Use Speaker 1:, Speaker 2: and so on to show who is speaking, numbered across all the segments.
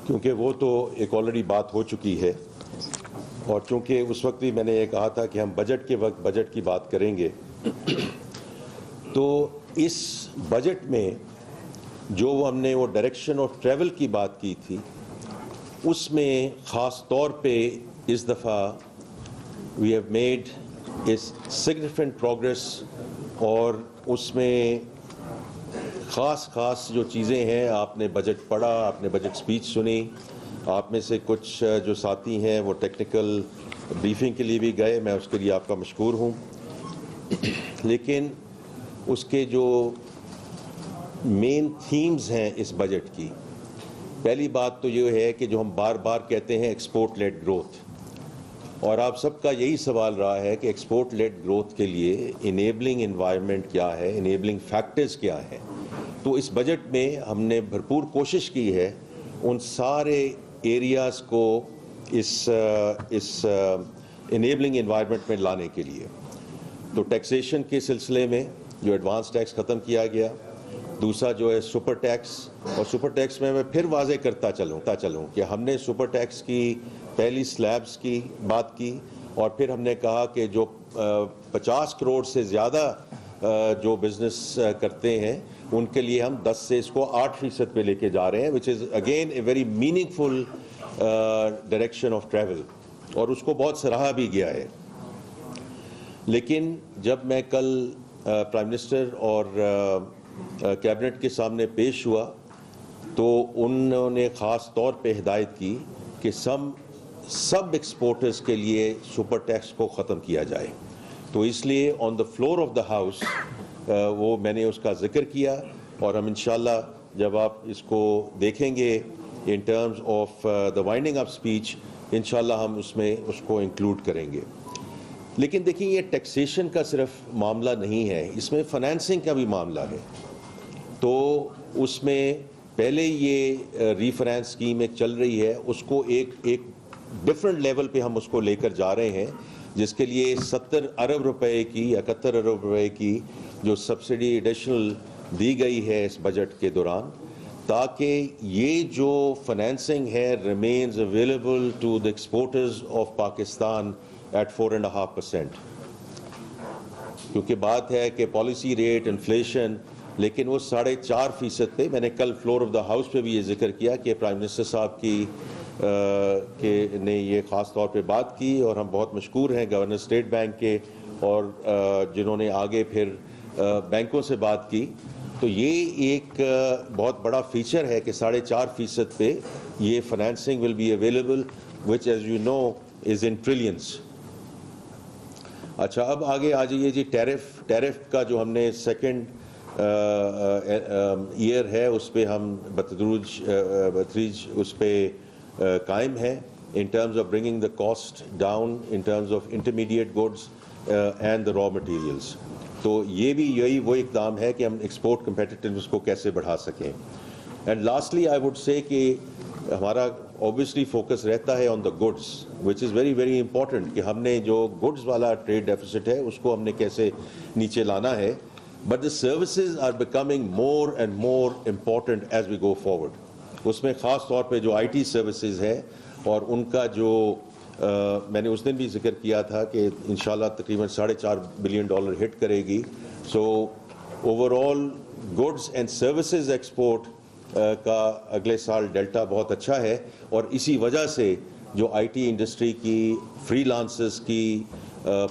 Speaker 1: کیونکہ وہ تو ایک آلریڈی بات ہو چکی ہے، اور چونکہ اس وقت بھی میں نے یہ کہا تھا کہ ہم بجٹ کے وقت بجٹ کی بات کریں گے، تو اس بجٹ میں جو ہم نے وہ ڈائریکشن آف ٹریول کی بات کی تھی، اس میں خاص طور پہ اس دفعہ we have made a significant progress, اور اس میں خاص جو چیزیں ہیں، آپ نے بجٹ پڑھا، آپ نے بجٹ سپیچ سنی، آپ میں سے کچھ جو ساتھی ہیں وہ ٹیکنیکل بریفنگ کے لیے بھی گئے، میں اس کے لیے آپ کا مشکور ہوں، لیکن اس کے جو مین تھیمز ہیں اس بجٹ کی، پہلی بات تو یہ ہے کہ جو ہم بار بار کہتے ہیں ایکسپورٹ لیڈ گروتھ، اور آپ سب کا یہی سوال رہا ہے کہ ایکسپورٹ لیڈ گروتھ کے لیے انیبلنگ انوائرمنٹ کیا ہے، انیبلنگ فیکٹرز کیا ہے. تو اس بجٹ میں ہم نے بھرپور کوشش کی ہے ان سارے ایریاز کو اس انیبلنگ انوائرمنٹ میں لانے کے لیے. تو ٹیکسیشن کے سلسلے میں جو ایڈوانس ٹیکس ختم کیا گیا، دوسرا جو ہے سپر ٹیکس، اور سپر ٹیکس میں پھر واضح کرتا چلوں کہ ہم نے سپر ٹیکس کی پہلی سلیبز کی بات کی، اور پھر ہم نے کہا کہ جو 50 کروڑ سے زیادہ جو بزنس کرتے ہیں ان کے لیے ہم 10 سے اس کو 8% پہ لے کے جا رہے ہیں، which is again a very meaningful direction of travel, اور اس کو بہت سراہا بھی گیا ہے. لیکن جب میں کل پرائم منسٹر اور کیبنٹ کے سامنے پیش ہوا تو انہوں نے خاص طور پہ ہدایت کی کہ سب ایکسپورٹرز کے لیے سپر ٹیکس کو ختم کیا جائے. تو اس لیے on the floor of the house وہ میں نے اس کا ذکر کیا، اور ہم انشاءاللہ جب آپ اس کو دیکھیں گے in terms of the winding up speech, انشاءاللہ ہم اس میں اس کو انکلوڈ کریں گے. لیکن دیکھیں یہ ٹیکسیشن کا صرف معاملہ نہیں ہے، اس میں فنانسنگ کا بھی معاملہ ہے. تو اس میں پہلے یہ ری فنانس اسکیم ایک چل رہی ہے، اس کو ایک ڈفرنٹ لیول پہ ہم اس کو لے کر جا رہے ہیں، جس کے لیے 70 ارب روپے کی 71 ارب روپے کی جو سبسڈی ایڈیشنل دی گئی ہے اس بجٹ کے دوران، تاکہ یہ جو فنانسنگ ہے remains available to the exporters of Pakistan at 4.5%. کیونکہ بات ہے کہ پالیسی ریٹ انفلیشن، لیکن وہ 4.5% پہ، میں نے کل فلور آف دا ہاؤس پہ بھی یہ ذکر کیا کہ پرائم منسٹر صاحب کی نے یہ خاص طور پہ بات کی، اور ہم بہت مشکور ہیں گورنر اسٹیٹ بینک کے اور جنہوں نے آگے پھر بینکوں سے بات کی. تو یہ ایک بہت بڑا فیچر ہے کہ 4.5% پہ یہ financing will be available, which as you know is in trillions. اچھا، اب آگے آ جائیے جی ٹیرف کا جو ہم نے سیکنڈ ایئر ہے اس پہ ہم بتدریج اس پہ قائم ہے in terms of bringing the cost down in terms of intermediate goods and the raw materials. تو یہ بھی یہی وہ اقدام ہے کہ ہم ایکسپورٹ کمپیٹیٹیونیس کو کیسے بڑھا سکیں. And lastly I would say کہ ہمارا اوبیسلی فوکس رہتا ہے on the goods, which is very very important, کہ ہم نے جو گڈس والا ٹریڈ ڈیفیسٹ ہے اس کو ہم نے کیسے نیچے لانا ہے. But the services are becoming more and more important as we go forward. اس میں خاص طور پہ جو آئی ٹی سروسز ہے، اور ان کا جو میں نے اس دن بھی ذکر کیا تھا کہ انشاءاللہ تقریباً $4.5 بلین ہٹ کرے گی. So overall goods and services export کا اگلے سال ڈیلٹا بہت اچھا ہے، اور اسی وجہ سے جو آئی ٹی انڈسٹری کی فری لانسز کی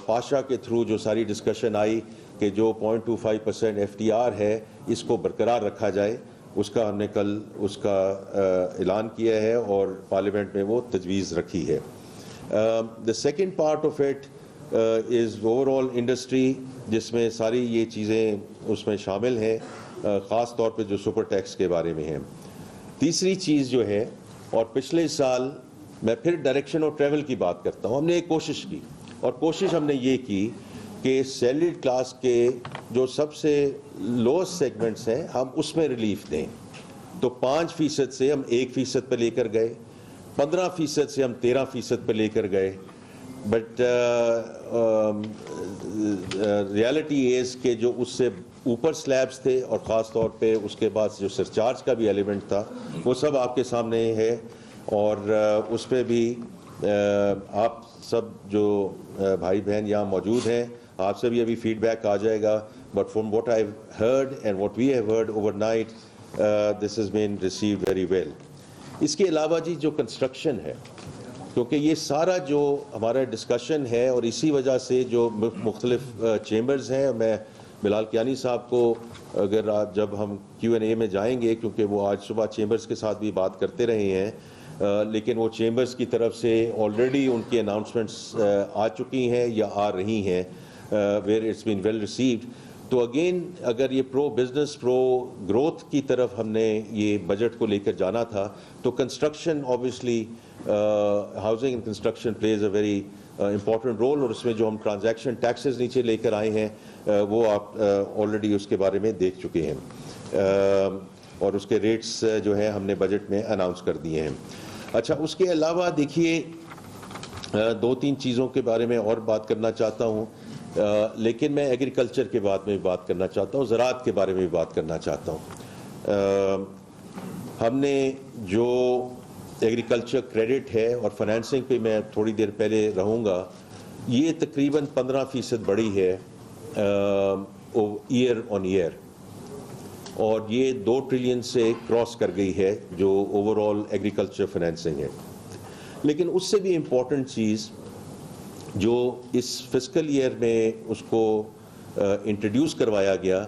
Speaker 1: پاشا کے تھرو جو ساری ڈسکشن آئی کہ جو 0.25% FTR ہے اس کو برقرار رکھا جائے، اس کا ہم نے کل اس کا اعلان کیا ہے اور پارلیمنٹ میں وہ تجویز رکھی ہے. The second part of it is over all industry, جس میں ساری یہ چیزیں اس میں شامل ہیں، خاص طور پہ جو سپر ٹیکس کے بارے میں ہیں. تیسری چیز جو ہے، اور پچھلے سال میں پھر ڈائریکشن آف ٹریول کی بات کرتا ہوں، ہم نے ایک کوشش کی، اور کوشش ہم نے یہ کی کہ سیلریڈ کلاس کے جو سب سے لوسٹ سیگمنٹس ہیں ہم اس میں ریلیف دیں. تو 5% سے ہم 1% پہ لے کر گئے، 15% سے ہم 13% پہ لے کر گئے. بٹ ریالٹی از کہ جو اس سے اوپر سلیبس تھے اور خاص طور پہ اس کے بعد جو سرچارج کا بھی ایلیمنٹ تھا وہ سب آپ کے سامنے ہے، اور اس پہ بھی آپ سب جو بھائی بہن یہاں موجود ہیں آپ سے بھی ابھی فیڈ بیک آ جائے گا، but from what I heard and what we have heard overnight this has been received very well. اس کے علاوہ جی جو کنسٹرکشن ہے، کیونکہ یہ سارا جو ہمارا ڈسکشن ہے اور اسی وجہ سے جو مختلف چیمبرز ہیں، میں بلال کیانی صاحب کو اگر جب ہم Q&A میں جائیں گے، کیونکہ وہ آج صبح چیمبرز کے ساتھ بھی بات کرتے رہے ہیں، لیکن وہ چیمبرز کی طرف سے آلریڈی ان کی اناؤنسمنٹس آ چکی ہیں یا آ رہی ہیں where it's been well received. تو اگین اگر یہ پرو بزنس پرو گروتھ کی طرف ہم نے یہ بجٹ کو لے کر جانا تھا تو construction obviously housing and construction plays a very important role, اور اس میں جو ہم ٹرانزیکشن ٹیکسز نیچے لے کر آئے ہیں وہ آپ آلریڈی اس کے بارے میں دیکھ چکے ہیں، اور اس کے ریٹس جو ہیں ہم نے بجٹ میں اناؤنس کر دیے ہیں۔ اچھا، اس کے علاوہ دیکھیے دو تین چیزوں کے بارے میں اور بات کرنا چاہتا ہوں، لیکن میں ایگریکلچر کے بارے میں بھی بات کرنا چاہتا ہوں، زراعت کے بارے میں بھی بات کرنا چاہتا ہوں۔ ہم نے جو ایگریکلچر کریڈٹ ہے اور فائنینسنگ پہ میں تھوڑی دیر پہلے رہوں گا، یہ تقریباً 15% بڑھی ہے ایئر آن ایئر، اور یہ 2 ٹریلین سے کراس کر گئی ہے جو اوور آل ایگریکلچر فائنینسنگ ہے۔ لیکن اس سے بھی امپورٹنٹ چیز جو اس فسکل ایئر میں اس کو انٹروڈیوس کروایا گیا،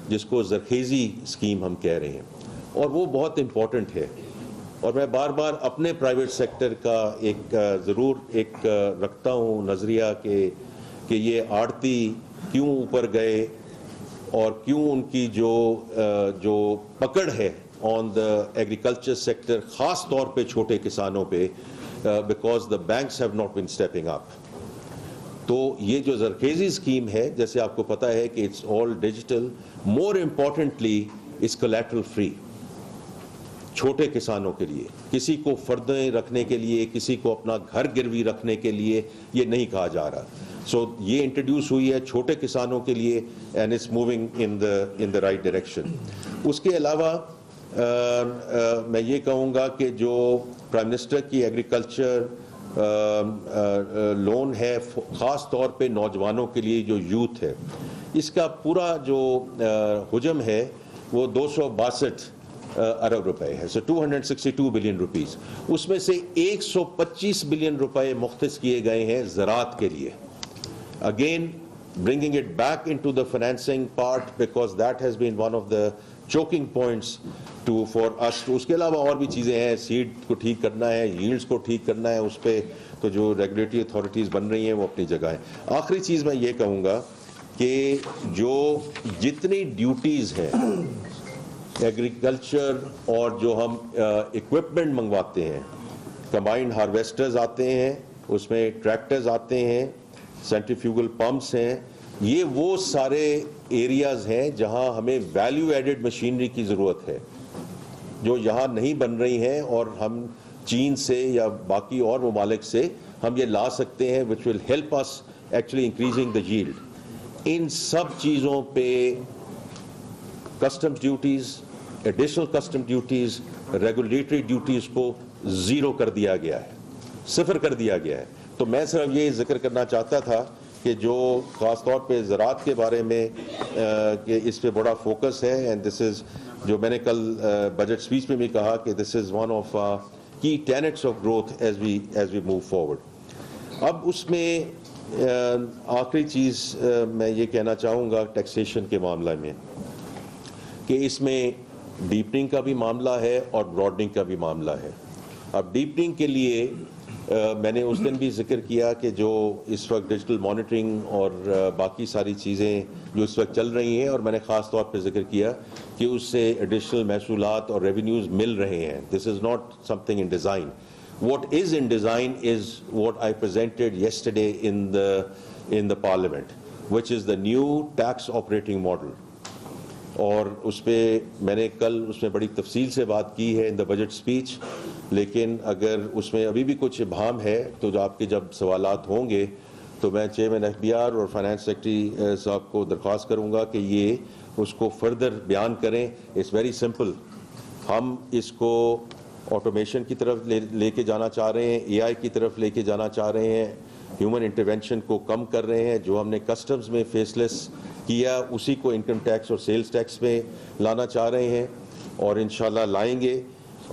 Speaker 1: جس کو زرخیزی اسکیم ہم کہہ رہے ہیں، اور وہ بہت امپورٹنٹ ہے، اور میں بار بار اپنے پرائیویٹ سیکٹر کا ایک ضرور ایک رکھتا ہوں نظریہ کہ یہ آڑتی کیوں اوپر گئے اور کیوں ان کی جو پکڑ ہے آن دا ایگریکلچر سیکٹر، خاص طور پہ چھوٹے کسانوں پہ، because the banks have not been stepping up. تو یہ جو زرخیزی اسکیم ہے، جیسے آپ کو پتہ ہے کہ it's all digital, more importantly it's collateral free, چھوٹے کسانوں کے لیے، کسی کو فردیں رکھنے کے لیے، کسی کو اپنا گھر گروی رکھنے کے لیے یہ نہیں کہا جا رہا۔ سو یہ انٹروڈیوس ہوئی ہے چھوٹے کسانوں کے لیے، and it's moving in the right direction. اس کے علاوہ میں یہ کہوں گا کہ جو پرائم منسٹر کی ایگریکلچر لون ہے، خاص طور پہ نوجوانوں کے لیے جو یوتھ ہے، اس کا پورا جو حجم ہے وہ 262 ارب روپے ہے، 262 بلین روپیز۔ اس میں سے 125 بلین روپے مختص کیے گئے ہیں زراعت کے لیے، again bringing it back into the financing part because that has been one of the choking points for us. اس کے علاوہ اور بھی چیزیں ہیں، سیڈ کو ٹھیک کرنا ہے، ییلڈز کو ٹھیک کرنا ہے، اس پہ تو جو ریگولیٹری اتھارٹیز بن رہی ہیں وہ اپنی جگہ ہیں۔ آخری چیز میں یہ کہوں گا کہ جو جتنی ڈیوٹیز ہیں ایگریکلچر اور جو ہم اکوپمنٹ منگواتے ہیں، کمبائنڈ ہارویسٹرز آتے ہیں، اس میں ٹریکٹرز آتے ہیں، سینٹریفیوگل پمپس ہیں، یہ وہ سارے ایریاز ہیں جہاں ہمیں ویلیو ایڈڈ مشینری کی ضرورت ہے، جو یہاں نہیں بن رہی ہیں، اور ہم چین سے یا باقی اور ممالک سے ہم یہ لا سکتے ہیں، which will help us actually increasing the yield۔ ان سب چیزوں پہ customs duties, additional custom duties, regulatory duties کو زیرو کر دیا گیا ہے، صفر کر دیا گیا ہے۔ تو میں صرف یہ ذکر کرنا چاہتا تھا کہ جو خاص طور پہ زراعت کے بارے میں کہ اس پہ بڑا فوکس ہے، اینڈ دس از جو میں نے کل بجٹ سپیچ میں بھی کہا کہ this is one of key tenets of growth as we move forward. اب اس میں آخری چیز میں یہ کہنا چاہوں گا ٹیکسیشن کے معاملہ میں کہ اس میں ڈیپننگ کا بھی معاملہ ہے اور براڈننگ کا بھی معاملہ ہے۔ اب ڈیپننگ کے لیے میں نے اس دن بھی ذکر کیا کہ جو اس وقت ڈیجیٹل مانیٹرنگ اور باقی ساری چیزیں جو اس وقت چل رہی ہیں، اور میں نے خاص طور پہ ذکر کیا کہ اس سے ایڈیشنل محصولات اور ریونیوز مل رہے ہیں۔ This is not something in design. What is in design is what I presented yesterday in the parliament, which is the new tax operating model. اور اس پہ میں نے کل اس میں بڑی تفصیل سے بات کی ہے ان دا بجٹ اسپیچ، لیکن اگر اس میں ابھی بھی کچھ ابہام ہے تو جو آپ کے جب سوالات ہوں گے تو میں چیئرمین ایف بی آر اور فائنانس سیکرٹری صاحب کو درخواست کروں گا کہ یہ اس کو فردر بیان کریں. It's very simple. ہم اس کو آٹومیشن کی طرف لے کے جانا چاہ رہے ہیں, اے آئی کی طرف لے کے جانا چاہ رہے ہیں, ہیومن انٹرونشن کو کم کر رہے ہیں. جو ہم نے کسٹمز میں فیس لیس کیا اسی کو انکم ٹیکس اور سیلز ٹیکس میں لانا چاہ رہے ہیں, اور انشاءاللہ لائیں گے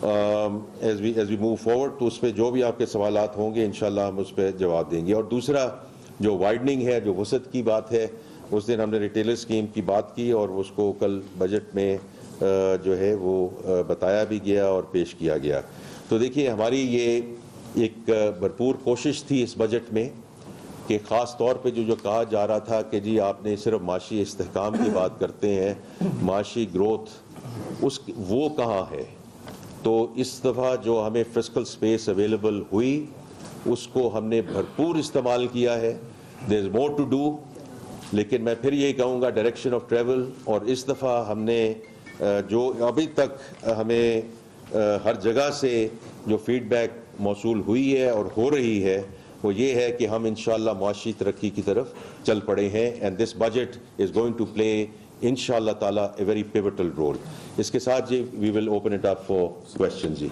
Speaker 1: ایز وی موو فارورڈ. تو اس پہ جو بھی آپ کے سوالات ہوں گے انشاءاللہ ہم اس پہ جواب دیں گے. اور دوسرا جو وائڈننگ ہے, جو وسعت کی بات ہے, اس دن ہم نے ریٹیلر اسکیم کی بات کی اور اس کو کل بجٹ میں جو ہے وہ بتایا بھی گیا اور پیش کیا گیا. تو دیکھیے ہماری یہ ایک بھرپور کوشش تھی اس بجٹ میں کہ خاص طور پہ جو کہا جا رہا تھا کہ جی آپ نے صرف معاشی استحکام کی بات کرتے ہیں, معاشی گروتھ وہ کہاں ہے. تو اس دفعہ جو ہمیں فسکل سپیس اویلیبل ہوئی اس کو ہم نے بھرپور استعمال کیا ہے. دیر از مور ٹو ڈو, لیکن میں پھر یہی کہوں گا ڈائریکشن آف ٹریول. اور اس دفعہ ہم نے جو ابھی تک ہمیں ہر جگہ سے جو فیڈ بیک موصول ہوئی ہے اور ہو رہی ہے وہ یہ ہے کہ ہم انشاءاللہ معاشی ترقی کی طرف چل پڑے ہیں. And this budget is going to play انشاءاللہ تعالیٰ اے ویری پیوٹل رول. اس کے ساتھ جی we will open it up for question. G